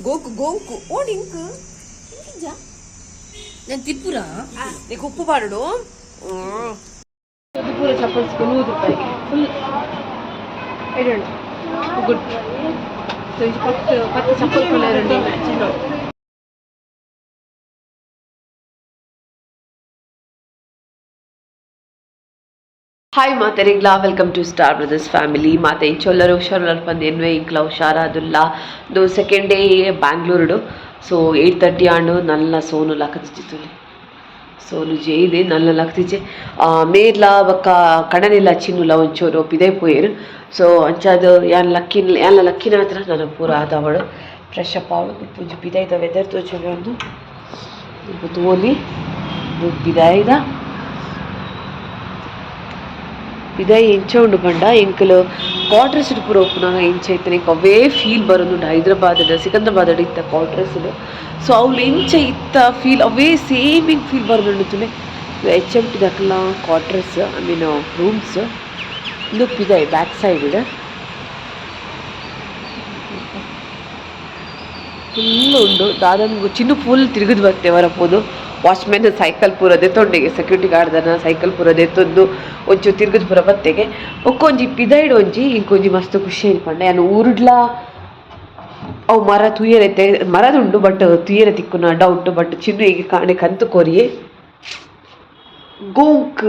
Goku ಗೋಂಕು ಓಡಿಂಕು నేను తిప్పురా నీకు ఉప్పు పడడు పూర చప్పల్సుకొని ఊదుతాయి ఫుల్ ఎడండి గుడ్ పత్తి చప్పలు కొనేరండి చిన్న ಹಾಯ್ ಮಾತರಿಗ್ಲಾ welcome to star brothers family ಮಾತೆ ಇಂಚೊಲ್ಲರು ಹುಷಾರು ಪಂದು ಎನ್ವೆ ಇಂಕ್ಲ ಹುಷಾರಾದುಲ್ಲ ಇದು ಸೆಕೆಂಡ್ ಡೇ ಬ್ಯಾಂಗ್ಳೂರು ಸೊ 8:30 ಆಂಡು ನಲ್ಲ ಸೋನು ಲಕ್ಕತಿಚ್ಚಿತ್ತು ಸೋನು ಜೈದೆ ನಲ್ಲ ಲಕ್ಕತಿಚ್ಚೆ ಮೇರ್ಲ ಬಕ್ಕ ಕಣನಿಲ್ಲ ಚಿನ್ನುಲ ಒಂಚೂರು ಪಿದೆ ಪೋಯರು ಸೊ ಅಂಚಾದು ಯಾನ್ ಲಕ್ಕಿನ ಹತ್ರ ನನ್ನ ಪೂರ ಆದವಳು ಫ್ರೆಶ್ ಅಪ್ ಅವಳು ಪೂಜೆ ಪಿದಾಯ್ದ ವೆದರ್ ತೋಚಲು ಒಂದು ತೋಲಿ ಪಿದಾಯ್ದ ಪಿದಾಯಿ ಎಂಚ ಉಂಡು ಪಂಡ ಎಂಕಲು ಕ್ವಾರ್ಟರ್ಸ್ ಪೂರ ಒಪ್ಪುನಾಗ ಎಂಚ ಇತ್ತನೆ ಅವೇ ಫೀಲ್ ಬರೋದುಂಡು ಹೈದರಾಬಾದ್ ಸಿಕಂದ್ರಾಬಾದ್ ಇತ್ತ ಕ್ವಾರ್ಟರ್ಸ್ ಸೊ ಅವ್ಲು ಎಂಚ ಇತ್ತ ಫೀಲ್ ಅವೇ ಸೇಮಿಂಗ್ ಫೀಲ್ ಬರೋದುಂಡು ತುಲೆ ಎಚ್ ಎಮ್ ಟಿ ದಕ್ಕಲ ಕ್ವಾರ್ಟರ್ಸ್ ಐ ಮೀನ್ ರೂಮ್ಸ್ ಇದು ಪಿದಾಯಿ ಬ್ಯಾಕ್ ಸೈಡ್ ಫುಲ್ ಉಂಡು ದಾದಂಗು ಚಿನ್ನು ಫುಲ್ ತಿರುಗಿದು ಬರ್ತೇವೆ ವರಪೋದು ವಾಚ್ಮೆನ್ ಸೈಕಲ್ ಪೂರದೆ ತೊಂಡೆಗೆ ಸೆಕ್ಯೂರಿಟಿ ಗಾರ್ಡ್ದನ ಸೈಕಲ್ ಪೂರದೆ ತೊಂದು ಒಂಚೂರು ತಿರುಗಿದು ಪೂರ ಬತ್ತೆಗೆ ಒಕ್ಕೊಂಜಿ ಪಿದೈಡ್ ಒಂಜಿ ಇಂಕೊಂಜಿ ಮಸ್ತ್ ಖುಷಿ ಅನ್ಕೊಂಡ ಯಾನು ಊರುಡ್ಲ ಅವು ಮರ ತುಯ್ಯರೆ ಮರದುಂಡು ಬಟ್ ತುಯ್ಯರೆ ತಿಕ್ಕುನ ಡೌಟ್ ಬಟ್ ಚಿನ್ನು ಈಗ ಕಾಣೆ ಕಂತು ಕೊರಿಯೆ ಗೋಂಕ್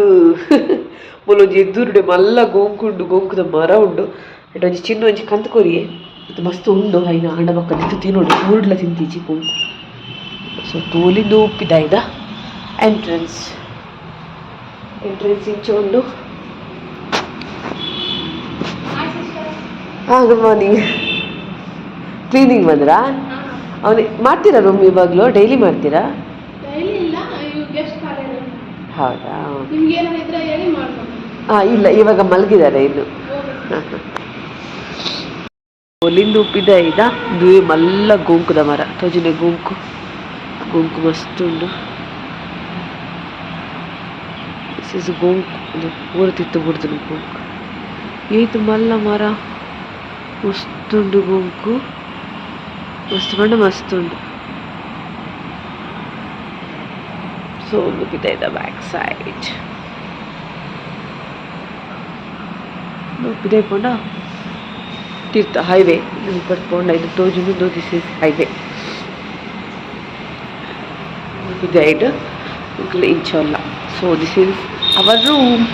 ಮೂಲೊಂಜಿ ಎದುರುಡೆ ಮಲ್ಲ ಗೋಂಕುಂಡು ಗೋಂಕುದ ಮರ ಉಂಡು ಅಂಡ್ ಒಂಜಿ ಚಿನ್ನು ಒಂಜಿ ಕಂತು ಕೊರಿಯೆ ಅದು ಮಸ್ತ್ ಉಂಡು ಐನ ಆಂಡ ಬಕ್ಕ ದಿತ್ತು ತಿನ್ನೋಡು ಊರುಡ್ಲ ತಿಂತೀಜಿ ಗೋಂಕು ಸೊ ತೋಲಿಂದು ಪಿದಾಯ್ದ ಎಂಟ್ರೆನ್ಸ್ ಇಂಚ ಉಂಡು ಗುಡ್ ಮಾರ್ನಿಂಗ್ ಕ್ಲೀನಿಂಗ್ ಬಂದ್ರಾ ಅವನು ಮಾಡ್ತೀರಾ ರೂಮ್ ಇವಾಗಲೂ ಡೈಲಿ ಮಾಡ್ತೀರಾ ಹೌದಾ ಇಲ್ಲ ಇವಾಗ ಮಲಗಿದ್ದಾರೆ ಇನ್ನು ಒಲಿಂದು ಪಿದಾಯ್ದ ದುವೆ ಮಲ್ಲ ಗೋಂಕುದ ಮರ ತೋಜಿನ ಗೋಂಕು ಮಸ್ತ್ ಉಂಡು ದಿಸ್ ಇಸ್ ಗೋಂಕು ಪೂರ ತಿತ್ತು ಬಿಡ್ತಾನೆ ಗೋಂಕು ಏತು ಮಲ್ಲ ಮರ ಮಸ್ತ್ ಉಂಡು ಗೋಂಕು ಮಸ್ತ್ ಪಂಡ ಮಸ್ತ್ ಉಂಡು ಸೊ ಒಂದು ಪಿದಾಯ್ದ ಬ್ಯಾಕ್ ಸೈಡ್ ಪಿದಾಯ್ ಪಂಡ ತೀರ್ಥ ಹೈವೇ ಪಡ್ಕೊಂಡ ಇದು ತೋಜುಂಡು ದಿಸ್ ಇಸ್ ಹೈವೇ ಪಿದಾಯ್ಡ್ ಇಂಚಲ್ಲ so this is our room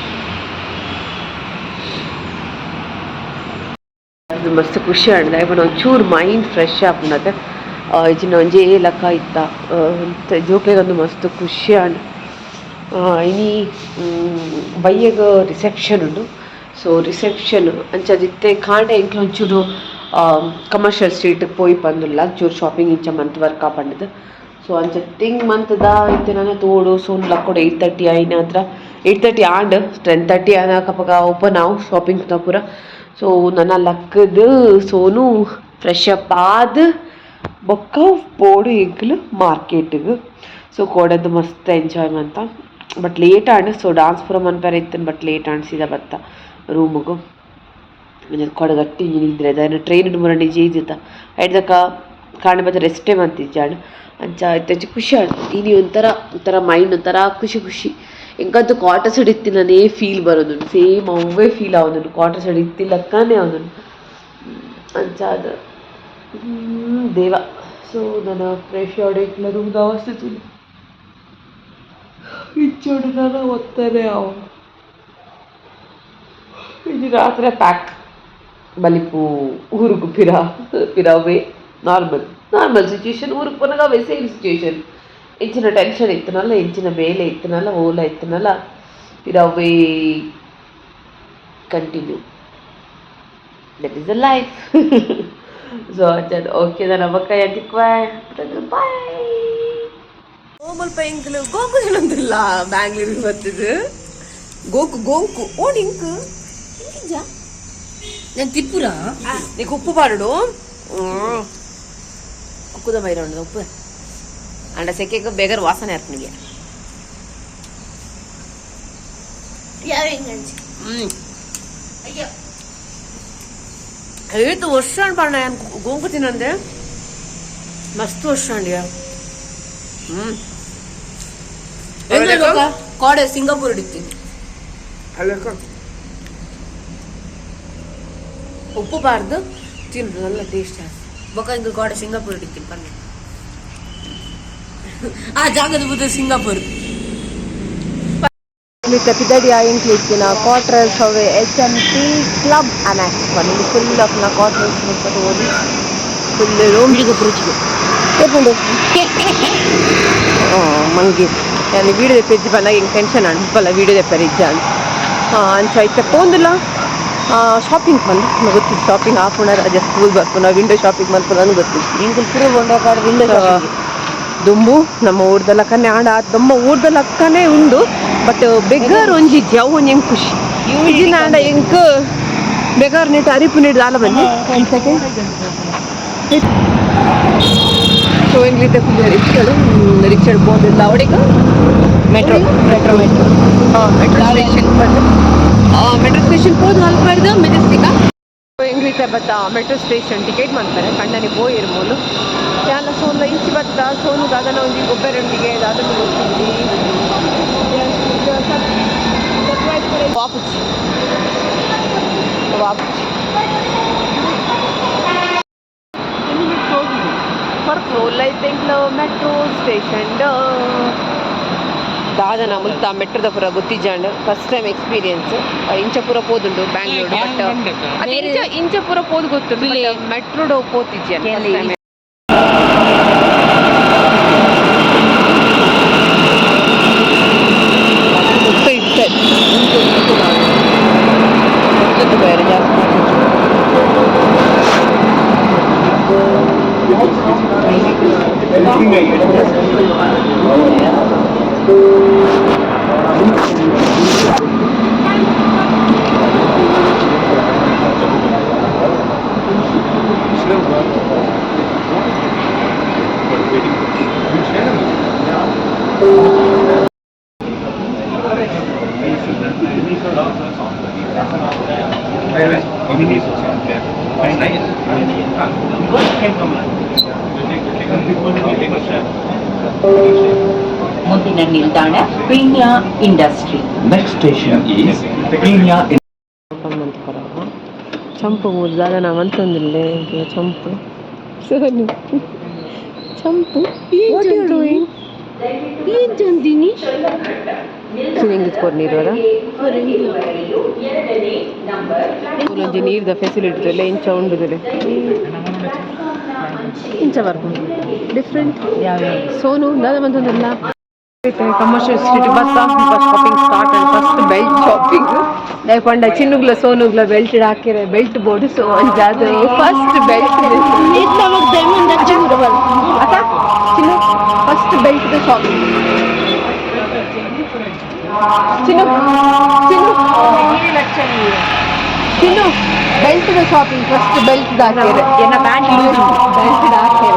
ಅದು ಮಸ್ತ್ ಖುಷಿ ಆಡ್ದ ಇವನು ಒಂಚೂರು ಮೈಂಡ್ ಫ್ರೆಶ್ ಆಪುನದ ಇಜಿನ ಒಂಜೇ ಲಕ್ಕ ಇತ್ತ ಜೋಕ್ಲೆಗೊಂದು ಮಸ್ತ್ ಖುಷಿ ಆಂಡ್ ಇನಿ ಬಯ್ಯಗ ರಿಸೆಪ್ಷನ್ ಉಂಡು ಸೊ ರಿಸೆಪ್ಷನ್ ಅಂಚದಿತ್ತೆ ಕಾಂಡೆ ಇಂಕ್ಲ ಒಂಚೂರು ಕಮರ್ಷಿಯಲ್ ಸ್ಟ್ರೀಟ್ ಪೋಯಿ ಪಂದುಲ್ಲ ಚೂರು ಶಾಪಿಂಗ್ ಇಂಚ ಮಂತ್ ವರ್ಕ್ ಪಂಡದು ಸೊ ಅಂಚ ತಿಂಗ್ ಮಂತ್ದ ಇತ್ತೆ ನಾನು ತೋಡು ಸೋನು ಲಕ್ಕೋಡು 8:30 ಆಯ್ನ ಹತ್ರ 8:30 ಆಂಡ್ 10:30 ಆನ ಕಪಗ ಓಪನ್ ಆವು ಶಾಪಿಂಗ್ ಪೂರ ಸೊ ನನ್ನ ಲಕ್ಕದು ಸೋನು ಫ್ರೆಶ್ ಅಪ್ ಆದ ಬೊಕ್ಕ ಪೋಡು ಎಂಕ್ಲು ಮಾರ್ಕೆಟ್ಗೆ ಸೊ ಕೋಡದು ಮಸ್ತ್ enjoy month but late and so dance ಪೂರ ಮನ್ಪೇರ ಇತ್ತನ್ ಬಟ್ ಲೇಟ್ ಆಂಡ್ ಸೀದಾ ಬತ್ತ ರೂಮ್ಗೂ ಕೊಡ ಗಟ್ಟಿ ನಿದ್ರೆ ಅದನ್ನು ಟ್ರೈನ್ ಮುರಂಡಿ ಜೀದಿತ್ತ ಐಡ್ದಕ್ಕ ಕಾಣೆ ಬತ್ತ ರೆಸ್ಟೇ ಮಂತಿಜ್ಜಾಡು ಅಂಚ ಇತ್ತೆಂಚ ಖುಷಿ ಆಡು ಇನಿ ಒಂಥರ ಮೈಂಡ್ ಒಂಥರ ಖುಷಿ ಎಂಕಂತೂ ಕ್ವಾರ್ಟರ್ಸ್ ಹಿಡಿತ್ತಿಲ್ಲನೇ ಫೀಲ್ ಬರೋದುಂಡು ಸೇಮ್ ಅವೇ ಫೀಲ್ ಆಗೋದುಂಡು ಕ್ವಾರ್ಟರ್ಸ್ ಹಿಡಿತ್ತಿಲ್ಲಕ್ಕನೇ ಆಗೋದುಂಡು ಅಂಚ ಅದು ದೇವ ಸೊ ನನ್ನ ಫ್ರೆಶ್ ಆಡೋಕ್ಲ ರೂಮ್ದ ಅವಸ್ಥೆ ತುಳು ಇಚ್ಚೋಡು ನಾನು ಒತ್ತಾರೆ ಅವು ಇದು ರಾತ್ರಿ ಪ್ಯಾಕ್ ಬಲಿಪು ಊರುಗು ಪಿರಾವೇ ನಾರ್ಮಲ್ ಸಿಚುವೇಶನ್ ಊರಿಗೆ ಪೋನಾಗ ಅವೇ ಸೇಮ್ ಸಿಚುವೇಶನ್ ಎಂಚಿನ ಟೆನ್ಷನ್ ಇತ್ತನಲ್ಲ ಎಂಚಿನ ಬೇಲೆ ಇತ್ತನಲ್ಲ ಓಲ ಇತ್ತನಲ್ಲ ಪಿರಾವೇ continue that is a life so ಅಚ್ಚದು ಓಕೆ ನನ್ನ ಅಕ್ಕ ಎಂತಿಕ್ವಾಯ್ ಬಾಯ್ ಮುಲ್ಪ ಎಂಕಲು ಗೋಂಕು ತಿನ್ನೊಂದಿಲ್ಲ ಬ್ಯಾಂಗ್ಳೂರಿಗೆ ಬರ್ತಿದ್ದು ಗೋಂಕು ಓಡಿಂಕು నేను తిప్పురా నీకు ఉప్పు పడడు కుక్కుద బయట ఉండదు ఉప్పు అండ సెక్కే బేగర్ వాసన ఏర్పడిಗೆ ಏತು ವರ್ಷ ಪಣ್ಣ ಗೋಂಕು ತಿನ್ನಂದೆ ಮಸ್ತ್ ವರ್ಷ ಕಾಡೆ ಸಿಂಗಾಪುರ್ ಇಡ್ತೀನಿ ಉಪ್ಪು ಬಾರ್ದು ತಿನ್ರು നല്ല ಟೇಸ್ಟ್ ಬೊಕ್ಕ ಇಂದು ಕಾಡೆ ಸಿಂಗಾಪುರ್ ಇಡ್ತೀನಿ ಬನ್ನಿ ಆ ಜಾಗದ ಬುದ್ಧ ಸಿಂಗಾಪುರ್ ಪಿದಡಿಯ ಇಂಕ್ಲಿಕ್ಕಿನ ಕ್ವಾರ್ಟರ್ಸ್ ಅವೆ HMT ಕ್ಲಬ್ ಅನಾಕ್ಸ್ ಬಂದು ಫುಲ್ ಆಫ್ ನ ಕ್ವಾರ್ಟರ್ಸ್ ಮುಟ್ಟದು ಓದಿ ಫುಲ್ ರೂಮ್ ರುಚಿಗೆ ಏಪುಂಡು ಮಂಗಿ ನಾನು ವೀಡಿಯೋ ತೆಪ್ಪಿ ಬಲ್ಲ ಹಿಂಗೆ ಟೆನ್ಷನ್ ಅನ್ಪಲ್ಲ ವೀಡಿಯೋ ತೆಪ್ಪರ ಇಜ್ಜ ಅಂಚ ಐತೆ ಪೋಂದಿಲ್ಲ ಶಾಪಿಂಗ್ ಬಂದು ನನಗೆ ಗೊತ್ತಿತ್ತು ಶಾಪಿಂಗ್ ಹಾಫ್ ಅನ್ ಅವರ್ ಅಜ ಸ್ಕೂಲ್ ಬರ್ಪು ನಾವು ವಿಂಡೋ ಶಾಪಿಂಗ್ ಮಾಡ್ಕೊಂಡು ನನಗೆ ಗೊತ್ತಿತ್ತು ಹಿಂಗೆ ಪೂರ ಬಂಡಾಗ ವಿಂಡೋ ಶಾಪಿಂಗ್ ದುಂಬು ನಮ್ಮ ಊರ್ದಲ್ಲ ಕನ್ನೆ ಆಡ ನಮ್ಮ ಊರ್ದಲ್ಲ ಅಕ್ಕನೇ ಉಂಡು ಬಟ್ ಬೆಗರ್ ಒಂಜಿ ಜವ್ ಒಂಜಿ ಖುಷಿ ಇಜಿನ ಆಂಡ ಎಂಕ್ ಬೆಗರ್ ನೆಟ್ ಅರಿಪು ನೀಡಿದ ಆಲ ಬನ್ನಿ ಒಂದು ಸೆಕೆಂಡ್ ಸೊ ಇಂಗ್ಲಿದೆ ರಿಕ್ಷಡ್ ಬೋದಿಲ್ಲ ಅವಡಿಗೆ metro metro metro metro station ಬಂದು ಮೆಟ್ರೋ ಸ್ಟೇಷನ್ ಹೋದು ಅಲ್ಪರ್ದು ಮೆಜೆಸ್ಟಿಕ ಇಂಗ್ಲಿತೆ ಬತ್ತ ಮೆಟ್ರೋ ಸ್ಟೇಷನ್ ಟಿಕೆಟ್ ಮಾಡ್ತಾರೆ ಕಣ್ಣನಿ ಪೋಯಿರ್ಬೋದು ಯಾಲ ಸೋನ್ಲ ಇಂಚಿ ಬತ್ತ ಸೋನು ದಾದನ ಒಂಜಿ ಗೊಬ್ಬರೊಂದಿಗೆ ಅದನ್ನು ಗೊತ್ತಿದ್ದಿ ವಾಪುಚಿ ವಾಪುಚಿ ಹೊರಗೆ ಐತೆಂಕ್ಲ ಮೆಟ್ರೋ ಸ್ಟೇಷನ್ ದಾದನ ಮುಲ್ತ ಮೆಟ್ರೋದ ಪೂರ ಗೊತ್ತಿಜ್ಜಾಂಡ್ ಫಸ್ಟ್ ಟೈಮ್ ಎಕ್ಸ್ಪೀರಿಯನ್ಸ್ ಇಂಚ ಪೂರ ಪೋದುಂಡು ಬ್ಯಾಂಗ್ಳೂರು ಬಟ್ ಇಂಚ ಪೂರ ಪೋದು ಗೊತ್ತುಂಡು ಮೆಟ್ರೋಡ್ ಪೋತಿಜ್ಜ ಮುಂದಿನ ನಿಲ್ದಾಣ Peenya industry. Next station is Peenya. ಚಂಪು ಮೂರು ದಾದನ ಮಂತೊಂದಿಲ್ಲೆ ಚಂಪು ಸೋನು ಚಂಪು ಏನ್ ಚಂದಿನಿ ಇಂಗ್ಲಿಷ್ ಕೊರ್ನೀರವರ ಒಂಜಿ ನೀರ್ದ ಫೆಸಿಲಿಟಿ ಎಲ್ಲ ಇಂಚ ಉಂಡುದಿಲ್ಲ ಇಂಚ ಬರ್ಬೋದು ಡಿಫ್ರೆಂಟ್ ಸೋನು ದಾದ ಬಂತಂದಿಲ್ಲ commercial street bus shopping start and first belt shopping ಪಂಡ ಚಿನ್ನುಗ್ಲ ಸೋನುಗ್ಲ ಬೆಲ್ಟ್ ಹಾಕಿರ ಬೆಲ್ಟ್ ಬೋರ್ಡ್ ಸೊ ಅದು first belt Chinnu first belt shopping Chinnu Chinnu Chinnu belt shopping first belt ಹಾಕಿರ ಏನ ಪ್ಯಾಂಟ್ ಲೂಸ್ ಬೆಲ್ಟ್ ಹಾಕಿರ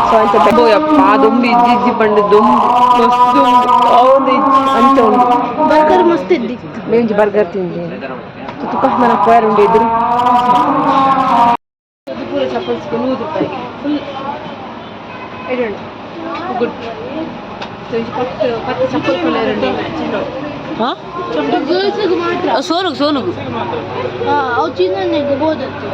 ಸೊ ಅಂತ ಯಪ್ಪ ದುಂಬಿ ಇಜ್ಜಿ ಪಂಡು ದುಂಬು ಮಸ್ತ್ ಉಂಡು ಅವನು ಅಂಚ ಉಂಡು ಬರ್ಗರ್ ಮಸ್ತ್ ಇದ್ದಿತ್ತು ಮೇಂಜಿ ಬರ್ಗರ್ ತಿಂದೆ ತುಕ ನನಗೆ ಪೋಯರ್ ಉಂಡು ಇದ್ರು ಪೂರ ಚಪ್ಪಲ್ಸ್ 100 ರೂಪಾಯಿಗೆ ಫುಲ್ ಐಡೋಣ ಗುಡ್ ಪತ್ತು ಚಪ್ಪಲ್ ಫುಲ್ ಎರಡು ಹಾಂ ಗರ್ಲ್ಸ್ಗೆ ಮಾತ್ರ ಸೋನುಗು ಸೋನುಗು ಅವು ಚಿನ್ನನೆಗೆ ಬೋದತ್ತು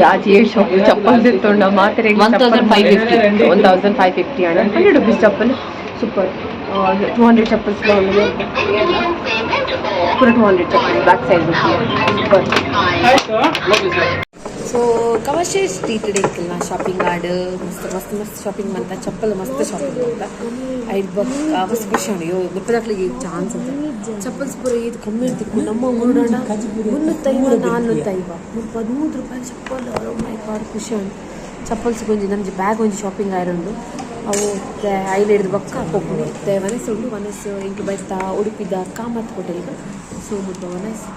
ಆಚೆ ಚಪ್ಪಲ್ ತಿಂತೊಂಡ ಮಾತ್ರೆ 1550 ಅಣ್ಣ 100 rupees ಚಪ್ಪಲ್ ಸೂಪರ್ 200 ಚಪ್ಪಲ್ಸ್ ಪೂರ 200 chappal back side super so commercial street ಇಡಕ್ಕಿಲ್ಲ ಶಾಪಿಂಗ್ ಆಡ್ ಮಸ್ತ್ ಮಸ್ತ್ ಮಸ್ತ್ ಶಾಪಿಂಗ್ ಅಂತ ಚಪ್ಪಲ್ ಮಸ್ತ್ ಶಾಪಿಂಗ್ ಅಂತ ಐದು ಮಸ್ತ್ ಖುಷಿ ಅಯ್ಯೋ ಮುಪ್ಪದಾಕ್ಲಿಗೆ ಚಾನ್ಸ್ ಅಂತ ಚಪ್ಪಲ್ಸ್ ಪೂರ ಇದು ಕಮ್ಮಿ ಇರ್ತಿಕ್ಕು ನಮ್ಮ ಊರಣ 350 13 ರೂಪಾಯಿ ಚಪ್ಪಲ್ ಮೈ ಕಾಡ್ ಖುಷಿ ಉಂಟು ಚಪ್ಪಲ್ಸ್ ಗೊಂಜಿ ನಮ್ದು ಬ್ಯಾಗ್ ಒಂಜಿ ಶಾಪಿಂಗ್ ಆಯ್ರಂಡು ಅವು ಐದು ಹಿಡಿದು ಬಕ್ಕ ಹೋಗ್ಬೋದು ಮನಸ್ಸು ಉಂಟು ಮನಸ್ಸು ಇಂಕ ಬೈತಾ ಉಡುಪಿದ ಕಾಮತ್ ಹೋಟೆಲ್ಗೆ ಸೊ ಮುಟ್ಟ ಮನಸ್ಸು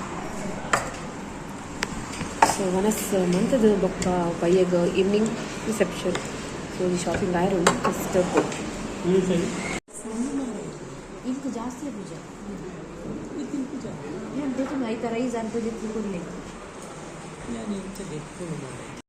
ಸೊ ಮನಸ್ಸು ಮಂತದ ಬೊಕ್ಕ ಬೈಯಾಗ ಈವ್ನಿಂಗ್ ರಿಸೆಪ್ಷನ್ ಸೊ ಈ ಶಾಪಿಂಗ್ ಆಯ್ರಂಡು ಫಸ್ಟ್ ಇಂಕ ಜಾಸ್ತಿ ಪೂಜಾ तुम्ही आई तर राई जाणतो जे कुठले ഞാൻ എനിക്ക് വെക്കുന്നു